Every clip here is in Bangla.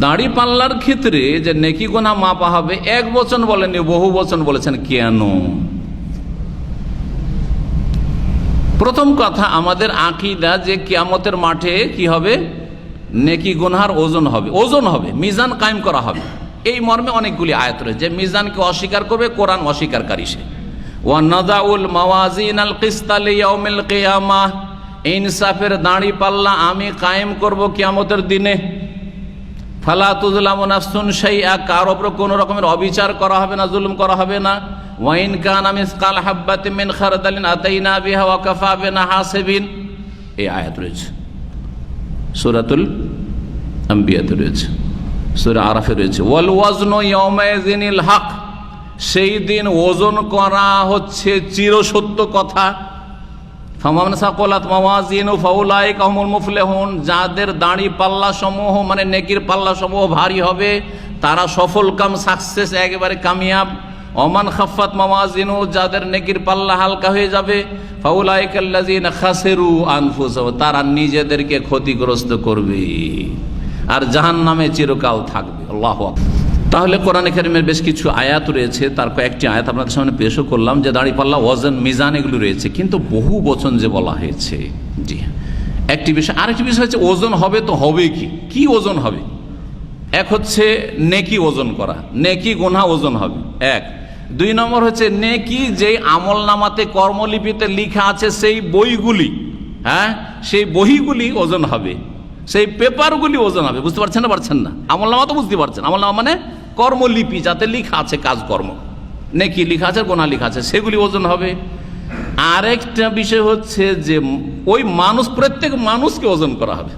দাড়ি পাল্লার ক্ষেত্রে যে নেকি গুনাহ মাপা হবে, এক বচন বলেননি, বহু বচন বলেছেন। কেন? প্রথম কথা, আমাদের আকীদা যে কিয়ামতের মাঠে কি হবে, নেকি গুনহার ওজন হবে, ওজন হবে, মিজান কায়েম করা হবে। এই মর্মে অনেকগুলি আয়াত রয়েছে। যে মিজানকে অস্বীকার করবে, কোরআন অস্বীকারী সে। ওয়া নাদাউল মাওয়াজিনাল কিসতা লিয়াউমিল কিয়ামাহ, ইনসাফের দাঁড়ি পাল্লা আমি কায়েম করব কিয়ামতের দিনে। ফালা তুযলামু নাফসুন শাইআ, কার উপর কোনো রকমের অবিচার করা হবে না, জুলুম করা হবে না। ওয়া ইন কানা মিসকাল হাববাতিন মিন খারদালিন আতাইনা বিহা ওয়া কাফা বিনা হাসিবিন, এই আয়াত রয়েছে সূরাতুল আম্বিয়াতে রয়েছে, সূরা আরাফে রয়েছে। ওয়াল ওয়াজনু ইয়াউমাইযিনিল হক, সেই দিন ওজন করা হচ্ছে চিরসত্য কথা। ফামান সাকালাত মাওয়াজিনু ফাউলাইকা হুমুল মুফলিহুন, যাদের দাড়ি পাল্লা সমূহ মানে নেকির পাল্লা সমূহ ভারী হবে তারা সফল কাম, সাকসেস, একেবারে কামিয়াব। ওমান খাফাত মাওয়াজিনু, যাদের নেকির পাল্লা হালকা হয়ে যাবে, ফাউলাইকাল্লাযিনা খাসিরু আনফুসাহুম, তারা নিজেদেরকে ক্ষতিগ্রস্ত করবে আর জাহান্নামে চিরকাল থাকবে। আল্লাহু আকবার। তাহলে কোরআনে কারীমের বেশ কিছু আয়াত রয়েছে, তার কয়েকটি আয়াত আপনাদের সামনে পেশও করলাম, যে দাড়িপাল্লা, ওজন, মিজান এগুলো রয়েছে, কিন্তু বহু বচন যে বলা হয়েছে। জি, একটি বিষয়। আরেকটি বিষয় হচ্ছে ওজন হবে তো হবে কি ওজন হবে? এক হচ্ছে নেকি ওজন করা, নেকি গুনাহ ওজন হবে এক। দুই নম্বর হচ্ছে নেকি যেই আমল নামাতে কর্মলিপিতে লেখা আছে সেই বইগুলি, হ্যাঁ, সেই বইগুলি ওজন হবে, সেই পেপারগুলি ওজন হবে। বুঝতে পারছেন না? পারছেন না? আমল নামা তো বুঝতে পারছেন। আমল নামা মানে কর্মলিপি, যাতে লেখা আছে কাজকর্ম, নেকি লেখা আছে, গুনাহ লেখা আছে, সেগুলি ওজন হবে। আরেকটা বিষয় হচ্ছে যে ওই মানুষ, প্রত্যেক মানুষকে ওজন করা হবে।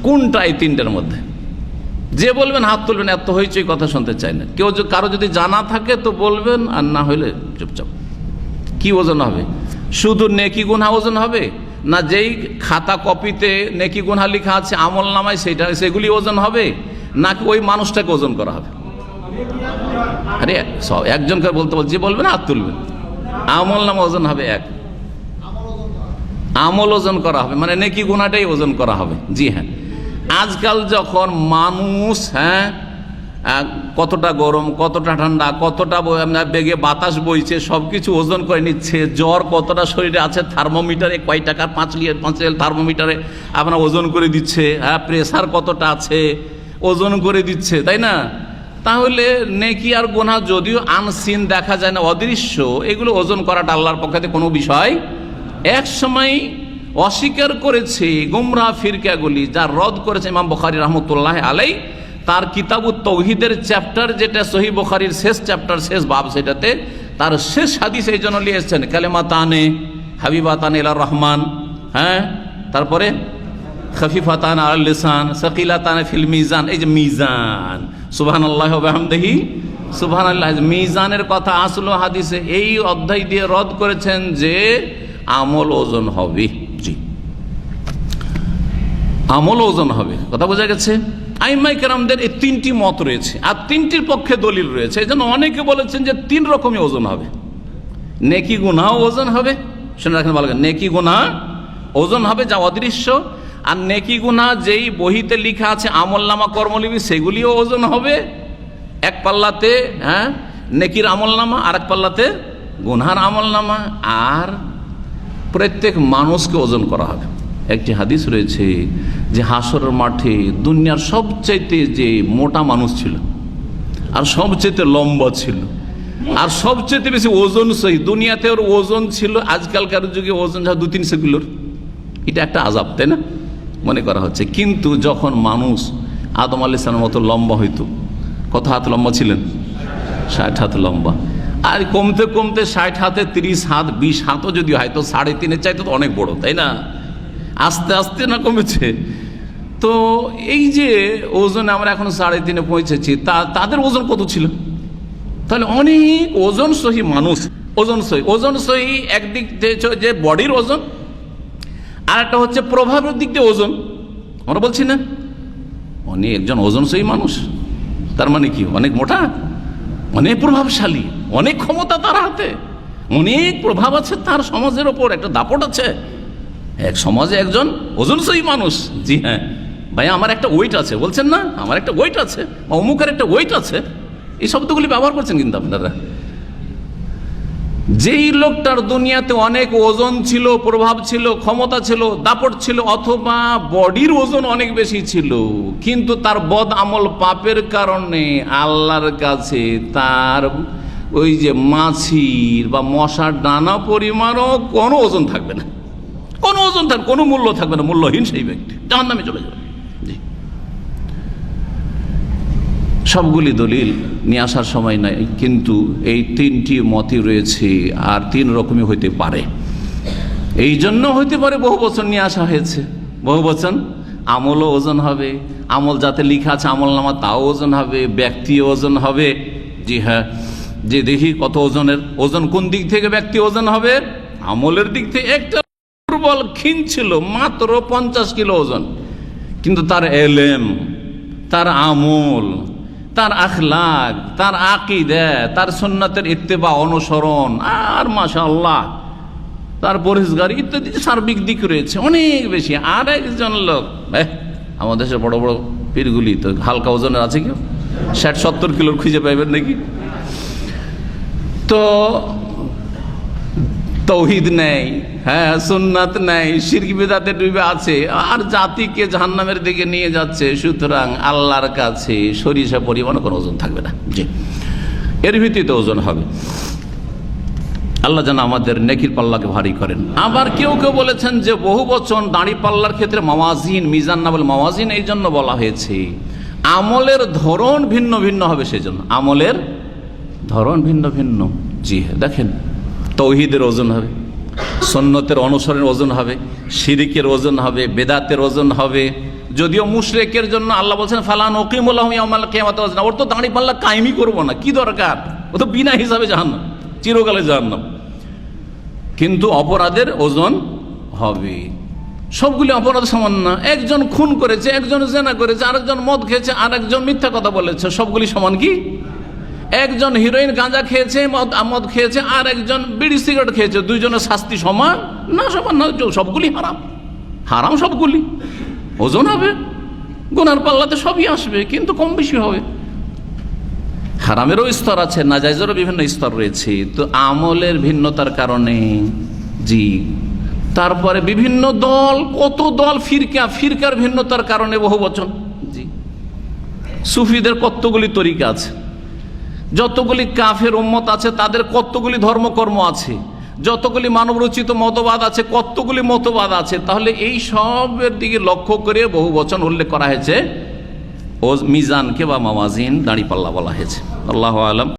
কোনটা? এই তিনটার মধ্যে। যে বলবেন হাত তুলবেন, এত হইচই কথা শুনতে চাই না। কেউ কারো যদি জানা থাকে তো বলবেন, আর না হইলে চুপচাপ। কি ওজন হবে? শুধু নেকি গুনাহ ওজন হবে, না যেই খাতা কপিতে নেকি গুনাহ লেখা আছে আমল নামায় সেগুলি ওজন হবে, নাকি ওই মানুষটাকে ওজন করা হবে? আরে একজনকে বলতে যে বলবেন হাত তুলবেন। আমল নামা ওজন হবে এক, আমল ওজন করা হবে, মানে নেকি গুনাহটাই ওজন করা হবে। জি হ্যাঁ, আজকাল যখন মানুষ, হ্যাঁ, কতটা গরম, কতটা ঠান্ডা, কতটা বেগে বাতাস বইছে, সবকিছু ওজন করে নিচ্ছে। জ্বর কতটা শরীরে আছে থার্মোমিটারে, কয় টাকার 5 লিটার থার্মোমিটারে আপনার ওজন করে দিচ্ছে। হ্যাঁ, প্রেসার কতটা আছে ওজন করে দিচ্ছে, তাই না? তাহলে নেকি আর গুনাহ যদিও আনসিন, দেখা যায় না, অদৃশ্য, এগুলো ওজন করাটা আল্লাহর পক্ষে কোনো বিষয়। এক সময় অস্বীকার করেছে গুমরাহ ফিরকাগুলি, যার রদ করেছে ইমাম বুখারী রাহমাতুল্লাহ আলাইহি, তার কিতাবুত তাওহীদের চ্যাপ্টার, যেটা সহিহ বুখারীর শেষ চ্যাপ্টার, শেষ বাব, সেটাতে তার শেষ হাদিস এই জন্য লিখেছেন কালিমাতানে হাবিবাতান ইলার রহমান, হ্যাঁ, তারপরে খফিফাতান আলাল লিসান সাকিলাতান ফিল মিজান। এই যে মিজান, সুবহানাল্লাহি ওয়া বিহামদিহি সুবহানাল্লাহ, মিজানের কথা আসলো হাদিসে। এই অধ্যায় দিয়ে রদ করেছেন যে আমল ওজন হবে। জি, আমল ওজন হবে, কথা বোঝা গেছে? আইম্মায়ে কেরামদের এই তিনটি মত রয়েছে, আর তিনটির পক্ষে দলিল রয়েছে। এই জন্য অনেকে বলেছেন যে 3 রকমই ওজন হবে। নেকি গুনাহ ওজন হবে, শুনে রাখেন ভালো করে, নেকি গুনাহ ওজন হবে যা অদৃশ্য, আর নেকি গুনাহ যেই বহিতে লেখা আছে আমলনামা কর্মলিপি, সেগুলিও ওজন হবে। এক পাল্লাতে, হ্যাঁ, নেকির আমলনামা, আর এক পাল্লাতে গুনাহার আমলনামা, আর প্রত্যেক মানুষকে ওজন করা হবে। একটি হাদিস রয়েছে যে হাসরের মাঠে দুনিয়ার সবচাইতে যে মোটা মানুষ ছিল, আর সবচাইতে লম্বা ছিল, আর সবচাইতে বেশি ওজন সহি, দুনিয়াতে ওর ওজন ছিল আজকালকার যুগে ওজন যা 2-300 কিলোর। এটা একটা আযাব, তাই না? মনে করা হচ্ছে। কিন্তু যখন মানুষ আদম আলাইহিস সালামের মতো লম্বা হইতো, কত হাত লম্বা ছিলেন? 60 হাত লম্বা। আর কমতে কমতে 60 হাতে 30 হাত, 20 হাতও যদি হয় তো 3.5-এর চাইতে তো অনেক বড়, তাই না? আস্তে আস্তে না কমেছে? তো এই যে ওজন আমরা এখন 3.5-এ পৌঁছেছি, তাদের ওজন কত ছিল? তাহলে অনেক ওজন সহি মানুষ, ওজন সহি একদিক যে বডির ওজন, আর একটা হচ্ছে প্রভাবের দিক দিয়ে ওজন। আমরা বলছি না অনেকজন ওজন সহি মানুষ, তার মানে কি অনেক মোটা, অনেক প্রভাবশালী, অনেক ক্ষমতা তার হাতে, অনেক প্রভাব আছে তার সমাজের ওপর, একটা দাপট আছে। এক সমাজে একজন ওজনসই মানুষ, জি হ্যাঁ, ভাই আমার একটা ওয়েট আছে বলছেন না, আমার একটা ওয়েট আছে, অমুকের একটা ওয়েট আছে, এই শব্দগুলি ব্যবহার করছেন কিন্তু আপনারা। যেই লোকটার দুনিয়াতে অনেক ওজন ছিল, প্রভাব ছিল, ক্ষমতা ছিল, দাপট ছিল, অথবা বডির ওজন অনেক বেশি ছিল, কিন্তু তার বদ আমল পাপের কারণে আল্লাহর কাছে তার ওই যে মাছির বা মশার ডানা পরিমাণও কোনো ওজন থাকবে না, কোনো ওজন থাকবে, কোনো মূল্য থাকবে না, মূল্যহীন সেই ব্যক্তি জাহান্নামে চলে যাবে। জি, সবগুলি দলিল নিয়ে আসার সময় নাই, কিন্তু এই তিনটি মতই রয়েছে, আর তিন রকমই হইতে পারে। এই জন্য হইতে পারে বহু বচন নিয়ে আসা হয়েছে। বহু বচন আমলও ওজন হবে, আমল যাতে লিখা আছে আমল নামা তাও ওজন হবে, ব্যক্তি ওজন হবে। জি হ্যাঁ, যে দেখি কত ওজনের, ওজন কোন দিক থেকে ব্যক্তি ওজন হবে? আমলের দিক থেকে। একটা দুর্বল ক্ষীণ ছিল, মাত্র 50 কিলো ওজন, কিন্তু তার এলেম, তার আমল, তার আখলাক, তার আকীদা, তার সুন্নাতের ইত্তেবা অনুসরণ, আর মাশাআল্লাহ তার পরহেজগারি ইত্যাদি সার্বিক দিক রয়েছে অনেক বেশি। আর একজন লোক, আমাদের দেশের বড় বড় পীরগুলি তো হালকা ওজনের আছে, কেউ 60-70 কিলোর খুঁজে পাইবেন নাকি? তো তৌহিদ নেই, হ্যাঁ সুন্নাত নেই, শিরক বিদআতে ডুবে আছে, আর জাতিকে জাহান্নামের দিকে নিয়ে যাচ্ছে। সুতরাং আল্লাহর কাছে সরিষা পরিমাণ কোনো ওজন থাকবে না। জি, এর ভিত্তিতে ওজন হবে। আল্লাহ যেন আমাদের নেকির পাল্লাকে ভারী করেন। আবার কেউ কেউ বলেছেন যে বহু বচন দাঁড়ি পাল্লার ক্ষেত্রে মাওয়াজিন, মিজান না বলে মাওয়াজিন এই জন্য বলা হয়েছে, আমলের ধরন ভিন্ন ভিন্ন হবে, সেজন্য আমলের ধরন ভিন্ন ভিন্ন। জি হ্যাঁ, দেখেন তৌহিদের ওজন হবে, সুন্নতের অনুসরণের ওজন হবে, শিরিকের ওজন হবে, বেদাতের ওজন হবে। যদিও মুশরিকের জন্য আল্লাহ বলছেন ফালা নুকিমু লাহুম ইয়াওমাল কিয়ামাতি ওয়াজনা, ওর তো দাঁড়ি পাল্লা কায়েমই করবো না, কি দরকার, ও তো বিনা হিসাবে জাহান্নাম, চিরকালে জাহান্নাম। কিন্তু অপরাধের ওজন হবে। সবগুলি অপরাধ সমান না। একজন খুন করেছে, একজন জেনা করেছে, আরেকজন মদ খেয়েছে, আরেকজন মিথ্যা কথা বলেছে, সবগুলি সমান কি? একজন হিরোইন গাঁজা খেয়েছে, মদ খেয়েছে, আর একজন বিড়ি সিগারেট খেয়েছে, দুইজনের শাস্তি সমান না? সমান না, সবগুলি হারাম, হারাম সবগুলি। ওজন হবে, গুনার পাল্লাতে সবই আসবে, কিন্তু কম বেশি হবে। হারামেরও স্তর আছে, নাজায়েজেরও বিভিন্ন স্তর রয়েছে। তো আমলের ভিন্নতার কারণে, জি, তারপরে বিভিন্ন দল, কত দল, ফিরকা, ফিরকার ভিন্নতার কারণে বহু বচন। জি, সুফিদের কতগুলি তরিকা আছে, যতগুলি কাফের উম্মত আছে তাদের কতগুলি ধর্মকর্ম আছে, যতগুলি মানব রচিত মতবাদ আছে, কতগুলি মতবাদ আছে। তাহলে এই সবের দিকে লক্ষ্য করে বহু বচন উল্লেখ করা হয়েছে, ও মিজানকে বা মাওয়াজিন দাঁড়িপাল্লা বলা হয়েছে। আল্লাহু আলাম।